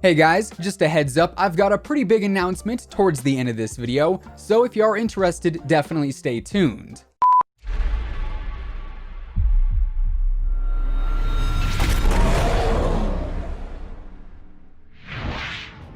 Hey guys, just a heads up, I've got a pretty big announcement towards the end of this video, so if you are interested, definitely stay tuned.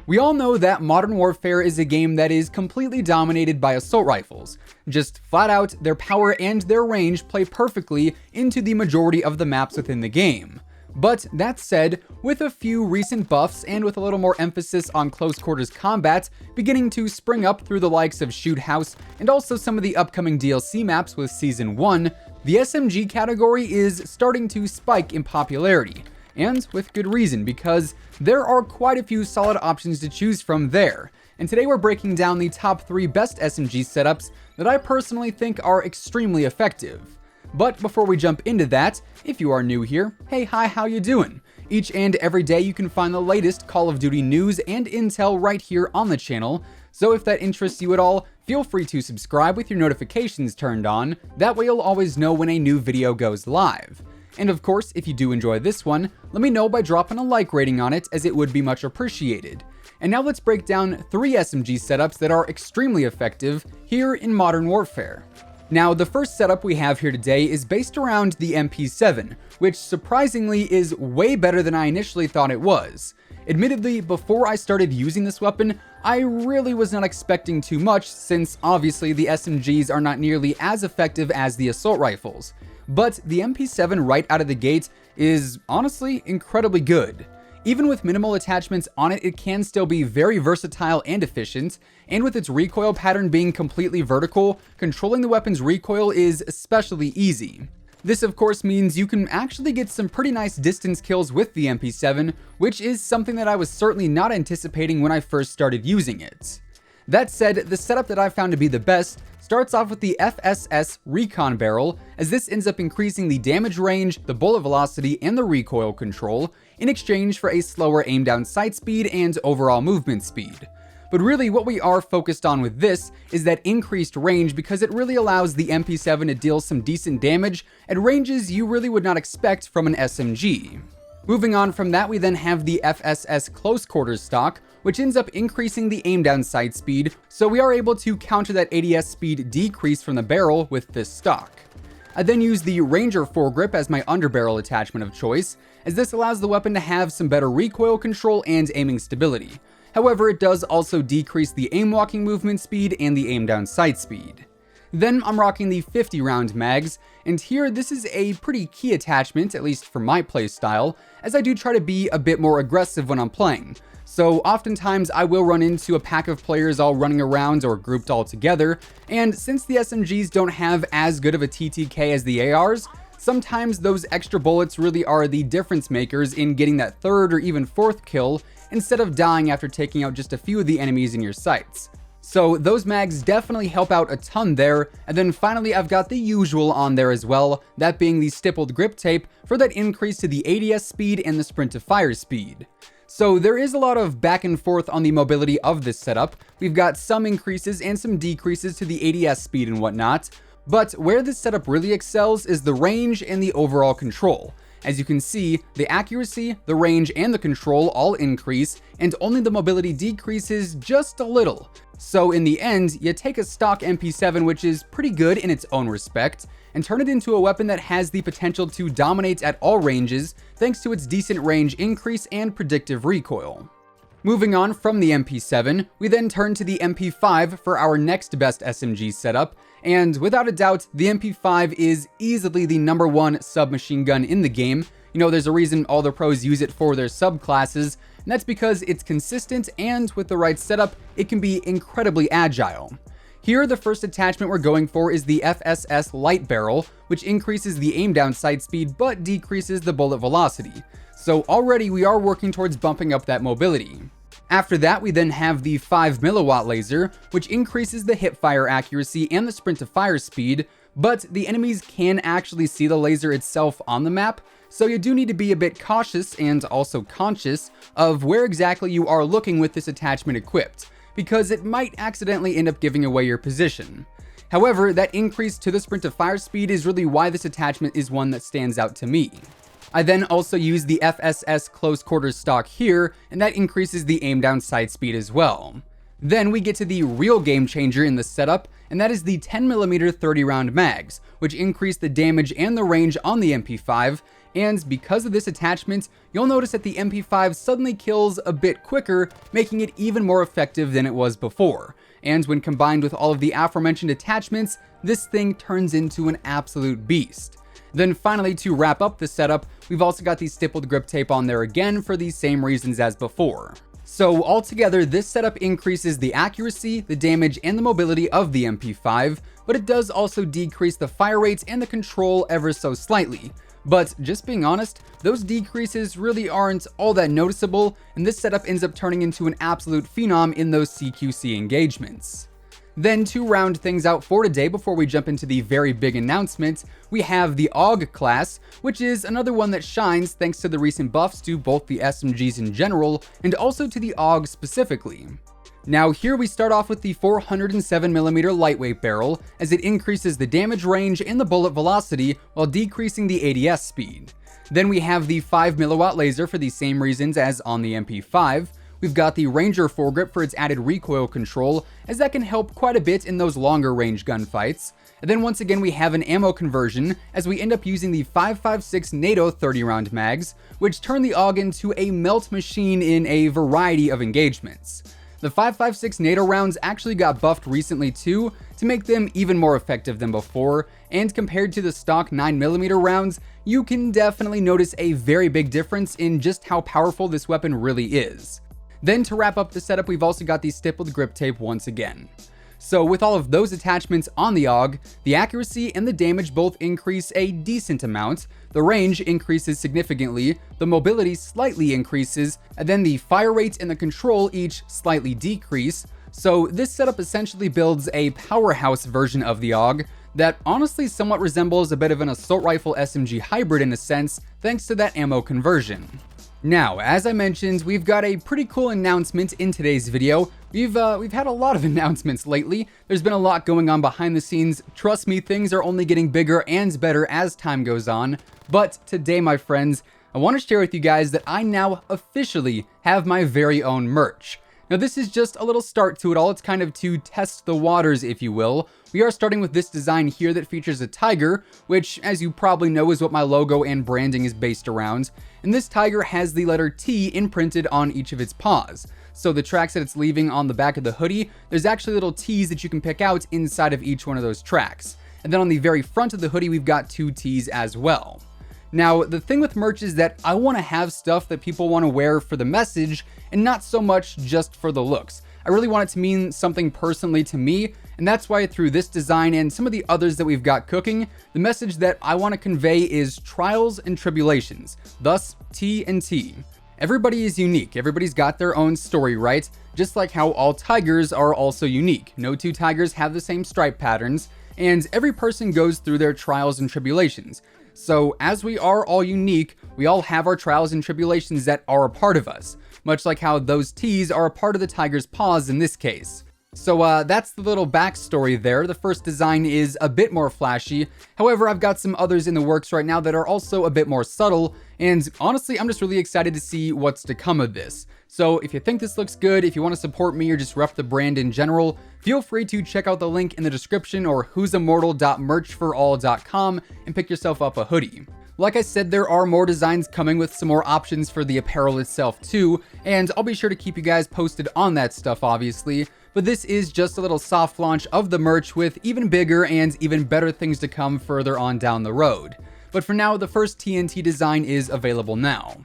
We all know that Modern Warfare is a game that is completely dominated by assault rifles. Just flat out, their power and their range play perfectly into the majority of the maps within the game. But that said, with a few recent buffs and with a little more emphasis on close quarters combat beginning to spring up through the likes of Shoot House and also some of the upcoming DLC maps with Season 1, the SMG category is starting to spike in popularity. And with good reason, because there are quite a few solid options to choose from there. And today we're breaking down the top 3 best SMG setups that I personally think are extremely effective. But before we jump into that, if you are new here, hey, hi, how you doing? Each and every day you can find the latest Call of Duty news and intel right here on the channel, so if that interests you at all, feel free to subscribe with your notifications turned on, that way you'll always know when a new video goes live. And of course, if you do enjoy this one, let me know by dropping a like rating on it, as it would be much appreciated. And now let's break down 3 SMG setups that are extremely effective here in Modern Warfare. Now, the first setup we have here today is based around the MP7, which surprisingly is way better than I initially thought it was. Admittedly, before I started using this weapon, I really was not expecting too much, since obviously the SMGs are not nearly as effective as the assault rifles. But the MP7 right out of the gate is honestly incredibly good. Even with minimal attachments on it, it can still be very versatile and efficient, and with its recoil pattern being completely vertical, controlling the weapon's recoil is especially easy. This of course means you can actually get some pretty nice distance kills with the MP7, which is something that I was certainly not anticipating when I first started using it. That said, the setup that I found to be the best starts off with the Fss Recon Barrel, as this ends up increasing the damage range, the bullet velocity, and the recoil control, in exchange for a slower aim down sight speed and overall movement speed. But really what we are focused on with this is that increased range, because it really allows the MP7 to deal some decent damage at ranges you really would not expect from an SMG. Moving on from that, we then have the Fss Close-Quarters Stock, which ends up increasing the aim down sight speed, so we are able to counter that ADS speed decrease from the barrel with this stock. I then use the Ranger foregrip as my underbarrel attachment of choice, as this allows the weapon to have some better recoil control and aiming stability. However, it does also decrease the aim walking movement speed and the aim down sight speed. Then I'm rocking the 50 round mags, and here this is a pretty key attachment, at least for my playstyle, as I do try to be a bit more aggressive when I'm playing. So oftentimes I will run into a pack of players all running around or grouped all together, and since the SMGs don't have as good of a TTK as the ARs, sometimes those extra bullets really are the difference makers in getting that 3rd or even 4th kill, instead of dying after taking out just a few of the enemies in your sights. So those mags definitely help out a ton there, and then finally I've got the usual on there as well, that being the stippled grip tape for that increase to the ADS speed and the sprint to fire speed. So there is a lot of back and forth on the mobility of this setup. We've got some increases and some decreases to the ADS speed and whatnot, but where this setup really excels is the range and the overall control. As you can see, the accuracy, the range, and the control all increase, and only the mobility decreases just a little. So in the end, you take a stock MP7, which is pretty good in its own respect, and turn it into a weapon that has the potential to dominate at all ranges thanks to its decent range increase and predictive recoil. Moving on from the MP7, we then turn to the MP5 for our next best SMG setup, and without a doubt, the MP5 is easily the #1 submachine gun in the game. You know, there's a reason all the pros use it for their subclasses, and that's because it's consistent, and with the right setup, it can be incredibly agile. Here, the first attachment we're going for is the Fss Light Barrel, which increases the aim down sight speed but decreases the bullet velocity. So already we are working towards bumping up that mobility. After that, we then have the 5mW laser, which increases the hipfire accuracy and the sprint to fire speed, but the enemies can actually see the laser itself on the map, so you do need to be a bit cautious and also conscious of where exactly you are looking with this attachment equipped, because it might accidentally end up giving away your position. However, that increase to the sprint to fire speed is really why this attachment is one that stands out to me. I then also use the Fss Close-Quarters Stock here, and that increases the aim down sight speed as well. Then we get to the real game changer in the setup, and that is the 10mm 30-round mags, which increase the damage and the range on the MP5, and because of this attachment, you'll notice that the MP5 suddenly kills a bit quicker, making it even more effective than it was before. And when combined with all of the aforementioned attachments, this thing turns into an absolute beast. Then finally, to wrap up the setup, we've also got the stippled grip tape on there again for the same reasons as before. So altogether, this setup increases the accuracy, the damage, and the mobility of the MP5, but it does also decrease the fire rates and the control ever so slightly. But just being honest, those decreases really aren't all that noticeable, and this setup ends up turning into an absolute phenom in those CQC engagements. Then to round things out for today before we jump into the very big announcement, we have the AUG class, which is another one that shines thanks to the recent buffs to both the SMGs in general and also to the AUG specifically. Now here we start off with the 407mm lightweight barrel, as it increases the damage range and the bullet velocity while decreasing the ADS speed. Then we have the 5mW laser for the same reasons as on the MP5. We've got the Ranger foregrip for its added recoil control, as that can help quite a bit in those longer range gunfights. And then once again we have an ammo conversion, as we end up using the 5.56 NATO 30-round mags, which turn the AUG into a melt machine in a variety of engagements. The 5.56 NATO rounds actually got buffed recently too, to make them even more effective than before, and compared to the stock 9mm rounds, you can definitely notice a very big difference in just how powerful this weapon really is. Then to wrap up the setup, we've also got the stippled grip tape once again. So with all of those attachments on the AUG, the accuracy and the damage both increase a decent amount, the range increases significantly, the mobility slightly increases, and then the fire rate and the control each slightly decrease. So this setup essentially builds a powerhouse version of the AUG that honestly somewhat resembles a bit of an assault rifle SMG hybrid in a sense, thanks to that ammo conversion. Now, as I mentioned, we've got a pretty cool announcement in today's video. We've had a lot of announcements lately. There's been a lot going on behind the scenes. Trust me, things are only getting bigger and better as time goes on. But today, my friends, I want to share with you guys that I now officially have my very own merch. Now this is just a little start to it all. It's kind of to test the waters, if you will. We are starting with this design here that features a tiger, which, as you probably know, is what my logo and branding is based around. And this tiger has the letter T imprinted on each of its paws. So the tracks that it's leaving on the back of the hoodie, there's actually little T's that you can pick out inside of each one of those tracks. And then on the very front of the hoodie, we've got 2 T's as well. Now, the thing with merch is that I want to have stuff that people want to wear for the message and not so much just for the looks. I really want it to mean something personally to me, and that's why through this design and some of the others that we've got cooking, the message that I want to convey is trials and tribulations, thus T and T. Everybody is unique, everybody's got their own story, right? Just like how all tigers are also unique. No 2 tigers have the same stripe patterns, and every person goes through their trials and tribulations. So as we are all unique, we all have our trials and tribulations that are a part of us, much like how those T's are a part of the tiger's paws in this case. So that's the little backstory there. The first design is a bit more flashy. However, I've got some others in the works right now that are also a bit more subtle, and honestly, I'm just really excited to see what's to come of this. So if you think this looks good, if you want to support me or just rep the brand in general, feel free to check out the link in the description or WhosImmortal.merchforall.com and pick yourself up a hoodie. Like I said, there are more designs coming with some more options for the apparel itself too, and I'll be sure to keep you guys posted on that stuff obviously, but this is just a little soft launch of the merch with even bigger and even better things to come further on down the road. But for now, the first TNT design is available now.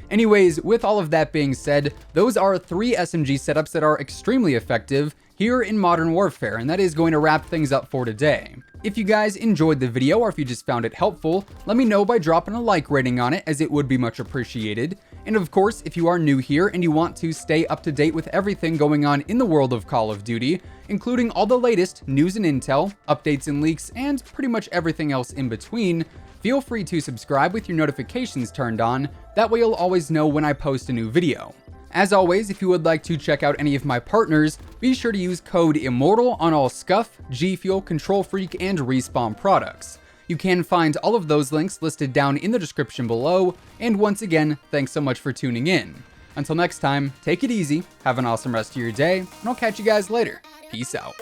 Anyways, with all of that being said, those are 3 SMG setups that are extremely effective here in Modern Warfare, and that is going to wrap things up for today. If you guys enjoyed the video or if you just found it helpful, let me know by dropping a like rating on it, as it would be much appreciated. And of course, if you are new here and you want to stay up to date with everything going on in the world of Call of Duty, including all the latest news and intel, updates and leaks, and pretty much everything else in between, feel free to subscribe with your notifications turned on. That way you'll always know when I post a new video. As always, if you would like to check out any of my partners, be sure to use code IMMORTAL on all Scuff, G Fuel, Control Freak, and Respawn products. You can find all of those links listed down in the description below, and once again, thanks so much for tuning in. Until next time, take it easy, have an awesome rest of your day, and I'll catch you guys later. Peace out.